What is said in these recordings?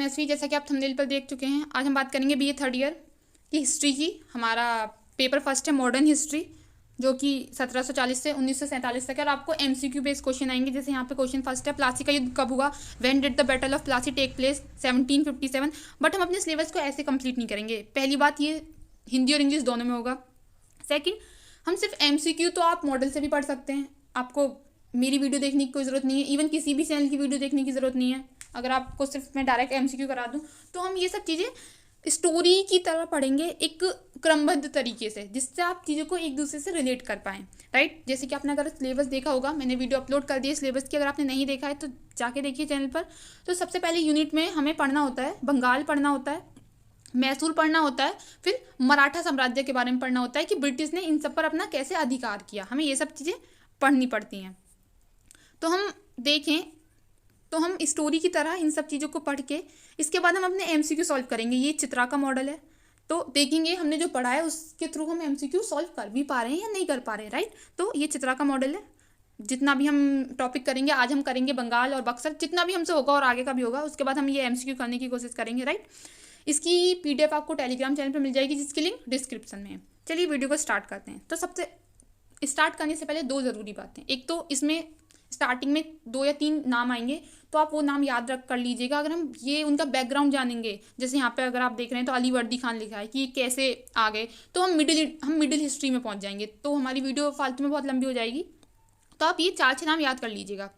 मनस्वी। जैसा कि आप थंबनेल पर देख चुके हैं, आज हम बात करेंगे बीए थर्ड ईयर की हिस्ट्री की। हमारा पेपर फर्स्ट है मॉडर्न हिस्ट्री, जो कि 1740 से 1947 तक है और आपको एमसीक्यू बेस्ड क्वेश्चन आएंगे। जैसे यहाँ पे क्वेश्चन फर्स्ट है, प्लासी का युद्ध कब हुआ? When did the battle of Plassey take place? 1757। But हम अपने सिलेबस को ऐसे कंप्लीट नहीं करेंगे। पहली बात, ये हिंदी और इंग्लिश दोनों में होगा। सेकंड, हम सिर्फ एमसीक्यू तो आप मॉडल से भी पढ़ सकते हैं, आपको मेरी वीडियो देखने की कोई ज़रूरत नहीं है, इवन किसी भी चैनल की वीडियो देखने की ज़रूरत नहीं है। अगर आपको सिर्फ मैं डायरेक्ट एमसीक्यू करा दूँ तो हम ये सब चीज़ें स्टोरी की तरह पढ़ेंगे, एक क्रमबद्ध तरीके से, जिससे आप चीज़ों को एक दूसरे से रिलेट कर पाएँ, राइट। जैसे कि आपने अगर सिलेबस देखा होगा, मैंने वीडियो अपलोड कर दी है सिलेबस की, अगर आपने नहीं देखा है तो जाके देखिए चैनल पर। तो सबसे पहले यूनिट में हमें पढ़ना होता है बंगाल पढ़ना होता है, मैसूर पढ़ना होता है, फिर मराठा साम्राज्य के बारे में पढ़ना होता है कि ब्रिटिश ने इन सब पर अपना कैसे अधिकार किया। हमें ये सब चीज़ें पढ़नी पड़ती हैं। तो हम देखें तो हम स्टोरी की तरह इन सब चीज़ों को पढ़ के इसके बाद हम अपने एमसीक्यू सॉल्व करेंगे। ये चित्रा का मॉडल है, तो देखेंगे हमने जो पढ़ा है उसके थ्रू हम एमसीक्यू सॉल्व कर भी पा रहे हैं या नहीं कर पा रहे हैं, राइट। तो ये चित्रा का मॉडल है। जितना भी हम टॉपिक करेंगे, आज हम करेंगे बंगाल और बक्सर, जितना भी हमसे होगा और आगे का भी होगा, उसके बाद हम ये एमसीक्यू करने की कोशिश करेंगे, राइट। इसकी पीडीएफ आपको टेलीग्राम चैनल पर मिल जाएगी, जिसकी लिंक डिस्क्रिप्शन में है। चलिए वीडियो को स्टार्ट करते हैं। तो सबसे स्टार्ट करने से पहले दो ज़रूरी बातें, एक तो इसमें स्टार्टिंग में 2 या 3 नाम आएंगे, तो आप वो नाम याद रख कर लीजिएगा। अगर हम ये उनका बैकग्राउंड जानेंगे, जैसे यहाँ पे अगर आप देख रहे हैं तो अली वर्दी खान लिखा है कि ये कैसे आ गए, तो हम मिडिल हिस्ट्री में पहुँच जाएंगे, तो हमारी वीडियो फालतू में बहुत लंबी हो जाएगी। तो आप ये 4-6 नाम याद कर लीजिएगा।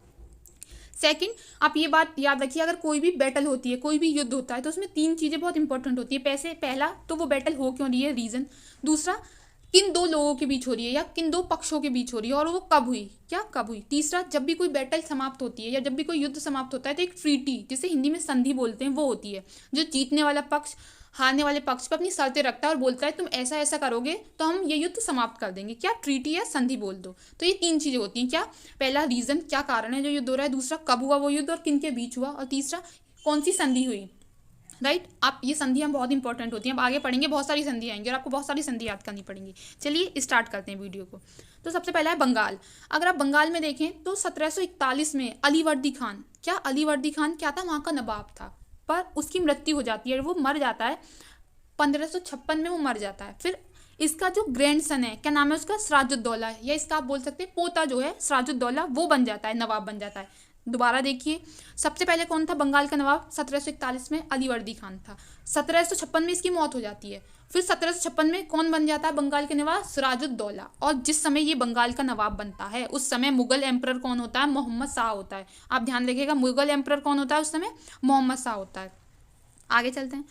सेकंड, आप ये बात याद रखिए, अगर कोई भी बैटल होती है, कोई भी युद्ध होता है, तो उसमें 3 चीज़ें बहुत इंपॉर्टेंट होती है। पहला तो वो बैटल हो क्यों रही है, रीज़न। दूसरा, किन 2 लोगों के बीच हो रही है या किन 2 पक्षों के बीच हो रही है और वो कब हुई। तीसरा, जब भी कोई बैटल समाप्त होती है या जब भी कोई युद्ध समाप्त होता है तो एक ट्रीटी, जिसे हिंदी में संधि बोलते हैं, वो होती है, जो जीतने वाला पक्ष हारने वाले पक्ष पर अपनी शर्तें रखता है और बोलता है तुम ऐसा ऐसा करोगे तो हम ये युद्ध समाप्त कर देंगे। क्या ट्रीटी या संधि बोल दो। तो ये 3 चीज़ें होती हैं। क्या? पहला, रीज़न, क्या कारण है जो युद्ध हो रहा है। दूसरा, कब हुआ वो युद्ध और किन के बीच हुआ। और तीसरा, कौन सी संधि हुई, राइट। आप ये संधियाँ बहुत इंपॉर्टेंट होती हैं, अब आगे पढ़ेंगे, बहुत सारी संधि आएंगी और आपको बहुत सारी संधि याद करनी पड़ेंगी। चलिए स्टार्ट करते हैं वीडियो को। तो सबसे पहला है बंगाल। अगर आप बंगाल में देखें तो 1741 में अली वर्दी खान, अली वर्दी खान क्या था, वहाँ का नवाब था, पर उसकी मृत्यु हो जाती है, वो मर जाता है 1556 में, वो मर जाता है। फिर इसका जो ग्रैंड सन है, क्या नाम है उसका, सिराजुद्दौला, या इसका आप बोल सकते हैं पोता जो है सिराजुद्दौला, वो बन जाता है, नवाब बन जाता है। दोबारा देखिए, सबसे पहले कौन था बंगाल का नवाब? 1741 में अली वर्दी खान था। 1756 में इसकी मौत हो जाती है। फिर 1756 में कौन बन जाता है बंगाल के नवाब? सिराजुद्दौला। और जिस समय ये बंगाल का नवाब बनता है उस समय मुगल एम्परर कौन होता है? मोहम्मद शाह होता है। आप ध्यान रखिएगा, मुगल एम्परर कौन होता है उस समय? मोहम्मद शाह होता है। आगे चलते हैं।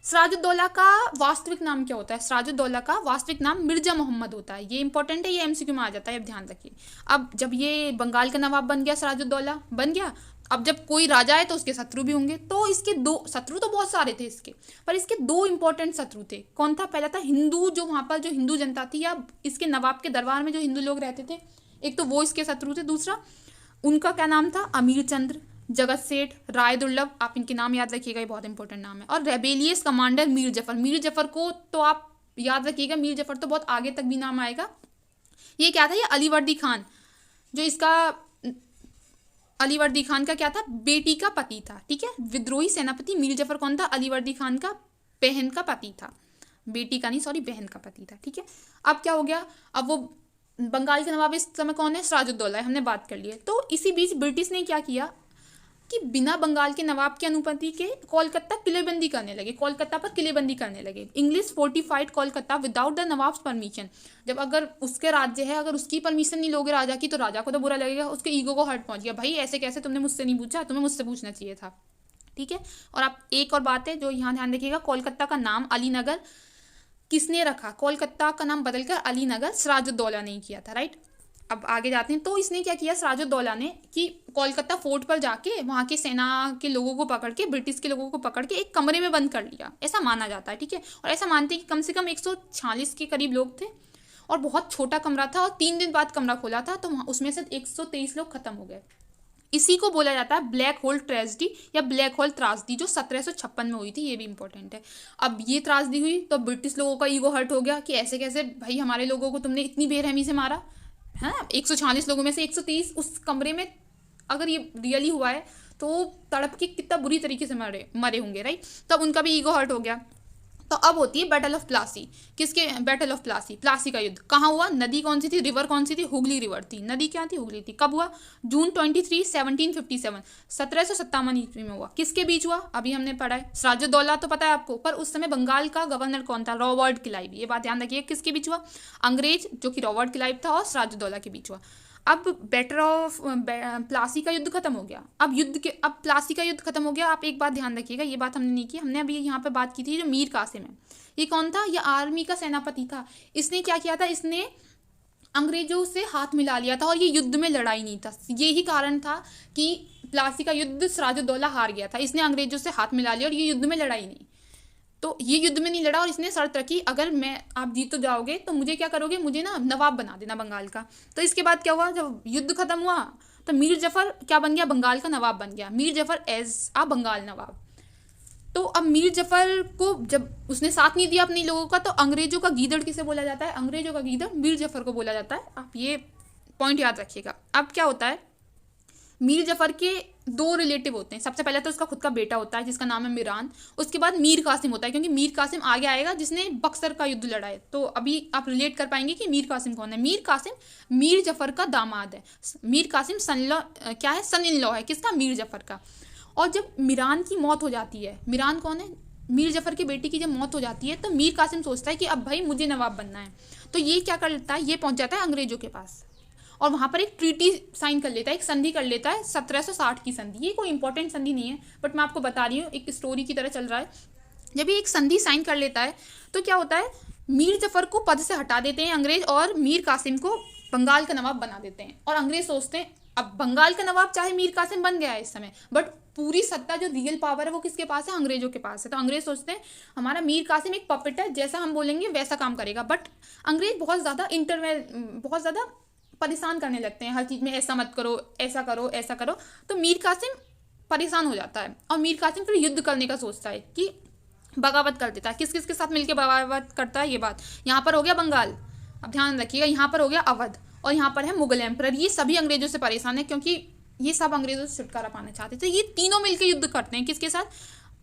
सिराजुद्दौला का वास्तविक नाम क्या होता है? सिराजुद्दौला का वास्तविक नाम मिर्जा मोहम्मद होता है। ये इंपॉर्टेंट है, ये एमसीक्यू में आ जाता है, अब ध्यान रखिए। अब जब ये बंगाल का नवाब बन गया, सिराजुद्दौला बन गया, अब जब कोई राजा है तो उसके शत्रु भी होंगे। तो इसके 2 शत्रु तो बहुत सारे थे इसके, पर इसके 2 इंपॉर्टेंट शत्रु थे। कौन था? पहला था हिंदू, जो वहाँ पर जो हिंदू जनता थी या इसके नवाब के दरबार में जो हिंदू लोग रहते थे, एक तो वो इसके शत्रु थे। दूसरा, उनका क्या नाम था? अमीर चंद्र, जगत सेठ, राय दुर्लभ, आप इनके नाम याद रखिएगा, ये बहुत इंपॉर्टेंट नाम है। और रेबेलियस कमांडर मीर जफर। मीर जफर को तो आप याद रखिएगा, मीर जफर तो बहुत आगे तक भी नाम आएगा। ये क्या था? ये अली वर्दी खान, जो इसका अली वर्दी खान का क्या था? बेटी का पति था, ठीक है। विद्रोही सेनापति मीर जफर कौन था? अली वर्दी खान का बहन का पति था, बेटी का नहीं, सॉरी, बहन का पति था, ठीक है। अब क्या हो गया? अब वो बंगाल के नवाब इस समय कौन है? सिराजुद्दौला, हमने बात कर ली है। तो इसी बीच ब्रिटिश ने क्या किया कि बिना बंगाल के नवाब की अनुमति के कोलकाता किलेबंदी करने लगे, कोलकाता पर किलेबंदी करने लगे। English fortified Kolkata without the nawabs permission. जब अगर उसके राज्य है, अगर उसकी परमिशन नहीं लोगे राजा की, तो राजा को तो बुरा लगेगा, उसके ईगो को हर्ट पहुंच गया, भाई ऐसे कैसे, तुमने मुझसे नहीं पूछा, तुम्हें मुझसे पूछना चाहिए था, ठीक है। और आप एक और बात है जो यहाँ ध्यान रखिएगा, कोलकाता का नाम अलीनगर किसने रखा? कोलकाता का नाम बदलकर अलीनगर सिराजुद्दौला ने किया था, राइट। अब आगे जाते हैं। तो इसने क्या किया सिराजुद्दौला ने कि कोलकाता फोर्ट पर जाके वहाँ के सेना के लोगों को पकड़ के, ब्रिटिश के लोगों को पकड़ के एक कमरे में बंद कर लिया, ऐसा माना जाता है, ठीक है। और ऐसा मानते हैं कि कम से कम 146 के करीब लोग थे और बहुत छोटा कमरा था, और 3 दिन बाद कमरा खोला था तो उसमें से 123 लोग खत्म हो गए। इसी को बोला जाता है ब्लैक होल ट्रेजेडी या ब्लैक होल त्रासदी, जो 1756 में हुई थी, ये भी इंपॉर्टेंट है। अब ये त्रासदी हुई तो ब्रिटिश लोगों का ईगो हर्ट हो गया कि ऐसे कैसे भाई, हमारे लोगों को तुमने इतनी बेरहमी से मारा, है। 146 लोगों में से 123 उस कमरे में, अगर ये रियली हुआ है तो तड़प के कितना बुरी तरीके से मरे मरे होंगे, राइट। तब उनका भी ईगो हर्ट हो गया। तो अब होती है बैटल ऑफ प्लासी। किसके बैटल ऑफ प्लासी? प्लासी का युद्ध कहाँ हुआ? नदी कौन सी थी, रिवर कौन सी थी? हुगली रिवर थी। नदी क्या थी? हुगली थी। कब हुआ? जून 23, 1757, 1757 ईस्वी में हुआ। किसके बीच हुआ? अभी हमने पढ़ा है, सिराजुद्दौला तो पता है आपको, पर उस समय बंगाल का गवर्नर कौन था? Robert Clive. ये बात ध्यान रखिए, किसके बीच हुआ? अंग्रेज जो कि रॉबर्ट क्लाइव था और सिराजुद्दौला के बीच हुआ। अब बैटल ऑफ प्लासी का युद्ध खत्म हो गया। अब प्लासी का युद्ध खत्म हो गया। आप एक बात ध्यान रखिएगा, ये बात हमने नहीं की, हमने अभी यहाँ पे बात की थी जो मीर कासिम है, ये कौन था? ये आर्मी का सेनापति था। इसने क्या किया था? इसने अंग्रेजों से हाथ मिला लिया था और ये युद्ध में लड़ाई नहीं था। यही कारण था कि प्लासी का युद्ध सिराजुद्दौला हार गया था। इसने अंग्रेजों से हाथ मिला लिया और ये युद्ध में लड़ाई नहीं, तो ये युद्ध में नहीं लड़ा। और इसने शर्त रखी, अगर आप जीत तो जाओगे तो मुझे क्या करोगे? मुझे ना नवाब बना देना बंगाल का। तो इसके बाद क्या हुआ? जब युद्ध खत्म हुआ तो मीर जफर क्या बन गया? बंगाल का नवाब बन गया। मीर जफर एज आ बंगाल नवाब। तो अब मीर जफर को जब उसने साथ नहीं दिया अपने लोगों का, तो अंग्रेजों का गीदड़ किसे बोला जाता है? अंग्रेजों का गीदड़ मीर जफर को बोला जाता है। आप ये पॉइंट याद रखिएगा। अब क्या होता है, मीर जफर के दो रिलेटिव होते हैं। सबसे पहले तो उसका खुद का बेटा होता है जिसका नाम है मीरान। उसके बाद मीर कासिम होता है, क्योंकि मीर कासिम आगे आएगा जिसने बक्सर का युद्ध लड़ा है। तो अभी आप रिलेट कर पाएंगे कि मीर कासिम कौन है। मीर कासिम मीर जफर का दामाद है। मीर कासिम क्या है? सन इन लॉ है। किसका? मीर जफर का। और जब मीरान की मौत हो जाती है, मीरान कौन है? मीर जफर के बेटे की जब मौत हो जाती है तो मीर कासिम सोचता है कि अब भाई मुझे नवाब बनना है। तो ये क्या कर लेता है? ये पहुंच जाता है अंग्रेजों के पास और वहां पर एक ट्रीटी साइन कर लेता है, एक संधि कर लेता है, 1760 की संधि। ये कोई इंपॉर्टेंट संधि नहीं है, बट मैं आपको बता रही हूँ, एक स्टोरी की तरह चल रहा है। जब ये एक संधि साइन कर लेता है तो क्या होता है? मीर जफर को पद से हटा देते हैं अंग्रेज और मीर कासिम को बंगाल का नवाब बना देते हैं। और अंग्रेज सोचते हैं अब बंगाल का नवाब चाहे मीर कासिम बन गया है इस समय, बट पूरी सत्ता जो रियल पावर है वो किसके पास है? अंग्रेजों के पास है। तो अंग्रेज सोचते हैं हमारा मीर कासिम एक पपेट है, जैसा हम बोलेंगे वैसा काम करेगा। बट अंग्रेज बहुत ज़्यादा परेशान करने लगते हैं हर चीज़ में, ऐसा मत करो, ऐसा करो, ऐसा करो। तो मीर कासिम परेशान हो जाता है और मीर कासिम फिर युद्ध करने का सोचता है कि बगावत कर देता है। किस किस के साथ मिलकर बगावत करता है? ये बात यहाँ पर हो गया बंगाल, अब ध्यान रखिएगा, यहाँ पर हो गया अवध, और यहाँ पर है मुगल एम्परर। ये सभी अंग्रेजों से परेशान है क्योंकि ये सब अंग्रेजों से छुटकारा पाना चाहते थे। ये तीनों मिलकर युद्ध करते हैं। किसके साथ?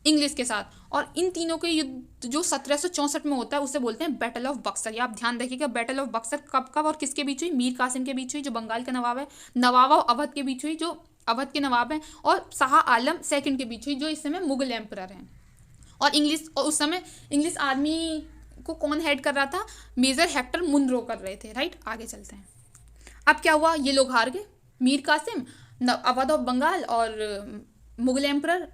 इंग्लिश के साथ। और इन तीनों के युद्ध जो 1764 में होता है उसे बोलते हैं बैटल ऑफ बक्सर। ये आप ध्यान रखिएगा, बैटल ऑफ बक्सर कब कब और किसके बीच हुई? मीर कासिम के बीच हुई जो बंगाल का नवाब है, नवाब और अवध के बीच हुई जो अवध के नवाब हैं, और शाह आलम सेकंड के बीच हुई जो इस समय मुगल एम्परर हैं। और उस समय इंग्लिश आर्मी को कौन हेड कर रहा था? मेजर हेक्टर मुनरो कर रहे थे, राइट। आगे चलते हैं। अब क्या हुआ? ये लोग हार गए, मीर कासिम, अवध ऑफ बंगाल और मुगल एम्परर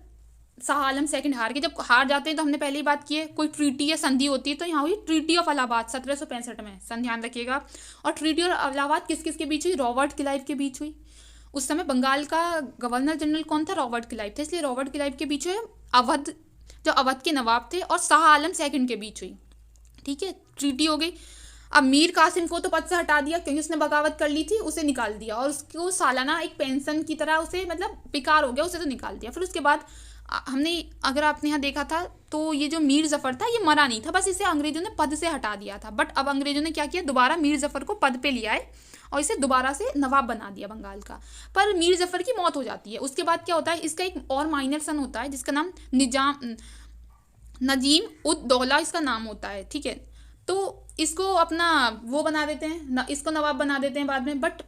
शाह आलम सेकंड हार गए। जब हार जाते हैं तो हमने पहले ही बात की है, कोई ट्रीटी या संधि होती है, तो यहाँ हुई ट्रीटी ऑफ इलाहाबाद 1765 में, सन ध्यान रखिएगा। और ट्रीटी ऑफ इलाहाबाद किस किस के बीच हुई? रॉबर्ट क्लाइव के बीच हुई। उस समय बंगाल का गवर्नर जनरल कौन था? रॉबर्ट क्लाइव थे, इसलिए रॉबर्ट क्लाइव के बीच हुई। अवध जो अवध के नवाब थे और शाह आलम सेकंड के बीच हुई, ठीक है, ट्रीटी हो गई। अब मीर कासिम को तो पद से हटा दिया क्योंकि उसने बगावत कर ली थी, उसे निकाल दिया और उसको सालाना एक पेंशन की तरह उसे मतलब बेकार हो गया, उसे तो निकाल दिया। फिर उसके बाद हमने, अगर आपने यहाँ देखा था तो ये जो मीर जफर था ये मरा नहीं था, बस इसे अंग्रेजों ने पद से हटा दिया था। बट अब अंग्रेजों ने क्या किया? दोबारा मीर जफर को पद पे लिया है और इसे दोबारा से नवाब बना दिया बंगाल का। पर मीर जफर की मौत हो जाती है। उसके बाद क्या होता है? इसका एक और माइनर सन होता है जिसका नाम नजीम उद दौला इसका नाम होता है, ठीक है। तो इसको अपना वो बना देते हैं, इसको नवाब बना देते हैं बाद में। बट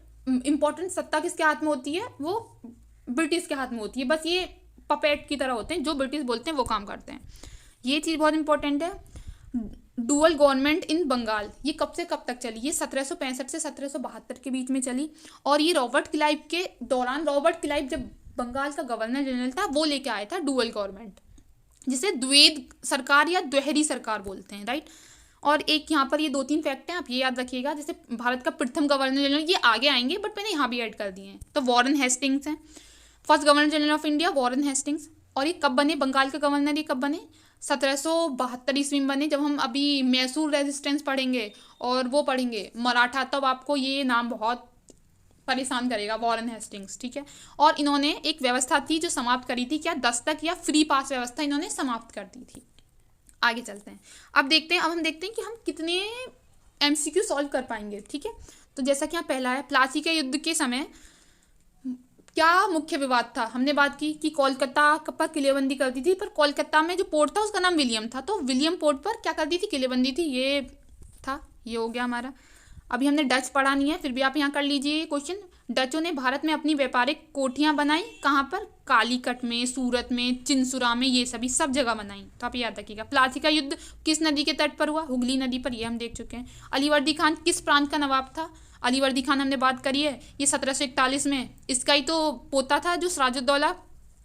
इम्पोर्टेंट सत्ता किसके हाथ में होती है? वो ब्रिटिश के हाथ में होती है। बस ये पपेट की तरह होते हैं, जो ब्रिटिश बोलते हैं वो काम करते हैं। ये चीज़ बहुत इंपॉर्टेंट है। डुअल गवर्नमेंट इन बंगाल, ये कब से कब तक चली? ये 1765 से 1772 के बीच में चली। और ये रॉबर्ट क्लाइव के दौरान, रॉबर्ट क्लाइव जब बंगाल का गवर्नर जनरल था वो लेके आया था डुअल गवर्नमेंट, जिसे द्वैध सरकार या द्वहरी सरकार बोलते हैं, राइट। और एक यहाँ पर ये 2-3 फैक्ट हैं, आप ये याद रखिएगा। जैसे भारत का प्रथम गवर्नर जनरल, ये आगे आएंगे बट मैंने यहाँ भी ऐड कर दिए हैं। तो वॉरेन हेस्टिंग्स हैं first governor general of India, Warren Hastings. और ये कब बने बंगाल के गवर्नर? ये कब बने? 1772 ईस्वी में बने। जब हम अभी मैसूर रेजिस्टेंस पढ़ेंगे और वो पढ़ेंगे मराठा, तब आपको ये नाम बहुत परेशान करेगा, वॉरेन हेस्टिंग्स, ठीक है। और इन्होंने एक व्यवस्था थी जो समाप्त करी थी, क्या? दस्तक या फ्री पास व्यवस्था इन्होंने समाप्त कर दी थी। आगे चलते हैं। अब हम देखते हैं कि हम कितने एमसीक्यू सॉल्व कर पाएंगे, ठीक है। तो जैसा कि यहाँ पहला है, प्लासी के युद्ध के समय क्या मुख्य विवाद था? हमने बात की कि कोलकाता पर किलेबंदी कर दी थी, पर कोलकाता में जो पोर्ट था उसका नाम विलियम था, तो विलियम पोर्ट पर क्या कर दी थी? किलेबंदी थी। ये था, ये हो गया हमारा। अभी हमने डच पढ़ा नहीं है, फिर भी आप यहाँ कर लीजिए क्वेश्चन। डचों ने भारत में अपनी व्यापारिक कोठियाँ बनाई, कहाँ पर? कालीकट में, सूरत में, चिंसुरा में, ये सभी सब जगह बनाई, तो आप याद रखिएगा। प्लासी का युद्ध किस नदी के तट पर हुआ? हुगली नदी पर, ये हम देख चुके हैं। अलीवर्दी खान किस प्रांत का नवाब था? अलीवर्दी खान हमने बात करी है, ये 1741 में, इसका ही तो पोता था जो सिराजुद्दौला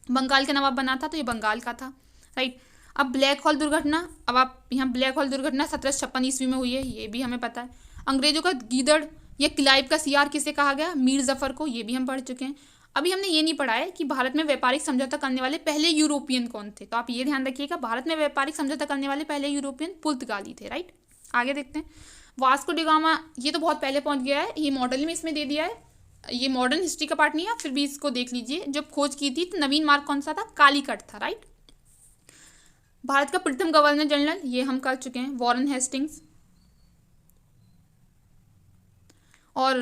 बंगाल का नवाब बना था, तो ये बंगाल का था, राइट। अब ब्लैक होल दुर्घटना, अब आप यहाँ ब्लैक होल दुर्घटना 1756 ईस्वी में हुई है, ये भी हमें पता है। अंग्रेजों का गीदड़ या क्लाइव का सियार किसे कहा गया? मीर जफर को, ये भी हम पढ़ चुके हैं। अभी हमने ये नहीं पढ़ा है कि भारत में व्यापारिक समझौता करने वाले पहले यूरोपियन कौन थे, तो आप ये ध्यान रखिएगा, भारत में व्यापारिक समझौता करने वाले पहले यूरोपियन पुर्तगाली थे, राइट। आगे देखते हैं। वास्को डिगामा, ये तो बहुत पहले पहुंच गया है, ये मॉडल में इसमें दे दिया है, ये मॉडर्न हिस्ट्री का पार्ट नहीं है, फिर भी इसको देख लीजिए। जब खोज की थी तो नवीन मार्ग कौन सा था? कालीकट था, राइट। भारत का प्रथम गवर्नर जनरल, ये हम कर चुके हैं, वॉरेन हेस्टिंग्स। और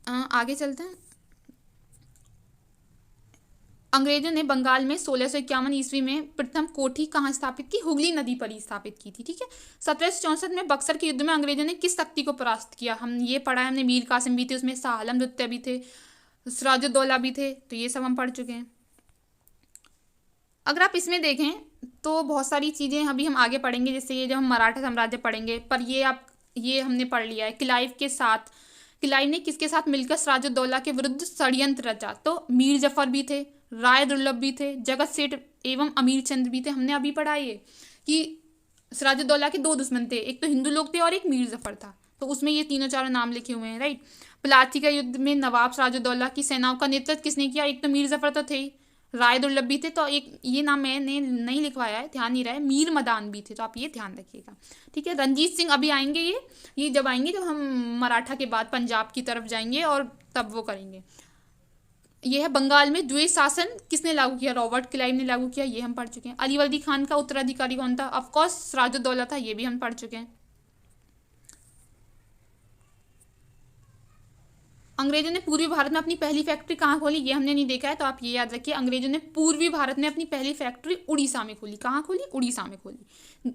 आगे चलते हैं। अंग्रेजों ने बंगाल में 1651 ईस्वी में प्रथम कोठी कहाँ स्थापित की? हुगली नदी पर ही स्थापित की थी, ठीक है। 1764 में बक्सर के युद्ध में अंग्रेजों ने किस शक्ति को परास्त किया? हम ये पढ़ा है, हमने मीर कासिम भी थे उसमें, शाह आलम द्वितीय भी थे, सिराजुद्दौला भी थे, तो ये सब हम पढ़ चुके हैं। अगर आप इसमें देखें तो बहुत सारी चीज़ें अभी हम आगे पढ़ेंगे, जैसे ये जब हम मराठा साम्राज्य पढ़ेंगे, पर ये हमने पढ़ लिया है। क्लाइव के साथ, क्लाइव ने किसके साथ मिलकर सिराजुद्दौला के विरुद्ध षड्यंत्र रचा? तो मीर जफर भी थे, राय दुर्लभ भी थे, जगत सेठ एवं अमीर चंद्र भी थे, हमने अभी पढ़ा ये कि सिराजुद्दौला के दो दुश्मन थे, एक तो हिंदू लोग थे और एक मीर जफर था, तो उसमें ये तीनों चारों नाम लिखे हुए हैं, राइट। प्लासी का युद्ध में नवाब सिराजुद्दौला की सेनाओं का नेतृत्व किसने किया? एक तो मीर जफर तो थे ही, राय दुर्लभ भी थे, तो एक ये नाम मैंने नहीं लिखवाया है, ध्यान नहीं रहा है, मीर मदान भी थे, तो आप ये ध्यान रखिएगा, ठीक है। रंजीत सिंह अभी आएंगे, ये जब आएंगे जब हम मराठा के बाद पंजाब की तरफ जाएंगे और तब वो करेंगे। ये है बंगाल में द्वैत शासन किसने लागू किया? रॉबर्ट क्लाइव ने लागू किया, ये हम पढ़ चुके हैं। अलीवर्दी खान का उत्तराधिकारी कौन था? ऑफकोर्स सिराजुद्दौला था, ये भी हम पढ़ चुके हैं। अंग्रेजों ने पूर्वी भारत में अपनी पहली फैक्ट्री कहाँ खोली? ये हमने नहीं देखा है, तो आप ये याद रखिए, अंग्रेजों ने पूर्वी भारत में अपनी पहली फैक्ट्री उड़ीसा में खोली। कहाँ खोली? उड़ीसा में खोली।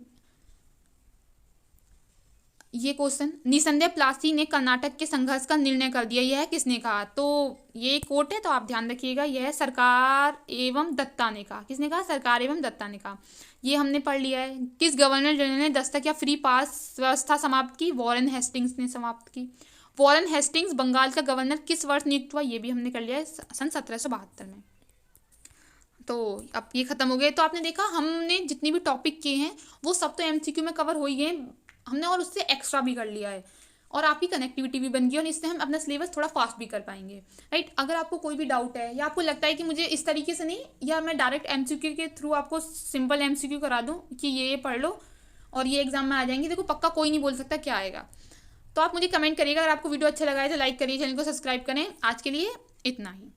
ये क्वेश्चन, निसंदेह प्लासी ने कर्नाटक के संघर्ष का निर्णय कर दिया, यह किसने कहा? तो ये कोट है, तो आप ध्यान रखिएगा, यह सरकार एवं दत्ता ने कहा। किसने कहा? सरकार एवं दत्ता ने कहा, ये हमने पढ़ लिया है। किस गवर्नर जनरल ने दस्तक या फ्री पास व्यवस्था समाप्त की? वॉरेन हेस्टिंग्स ने समाप्त की। वॉरेन हेस्टिंग्स बंगाल का गवर्नर किस वर्ष नियुक्त हुआ? ये भी हमने कर लिया है, सन 1772 में। तो अब ये खत्म हो गए। तो आपने देखा हमने जितने भी टॉपिक किए हैं वो सब तो एमसीक्यू में कवर हो ही गए हमने, और उससे एक्स्ट्रा भी कर लिया है, और आपकी कनेक्टिविटी भी बन गई, और इससे हम अपना सिलेबस थोड़ा फास्ट भी कर पाएंगे, राइट। अगर आपको कोई भी डाउट है या आपको लगता है कि मुझे इस तरीके से नहीं, या मैं डायरेक्ट एमसीक्यू के थ्रू आपको सिंपल एमसीक्यू करा दूं कि ये पढ़ लो और ये एग्जाम में आ जाएंगे, देखो पक्का कोई नहीं बोल सकता क्या आएगा। तो आप मुझे कमेंट करिएगा। अगर आपको वीडियो अच्छा लगा है तो लाइक करिए, चैनल को सब्सक्राइब करें। आज के लिए इतना ही।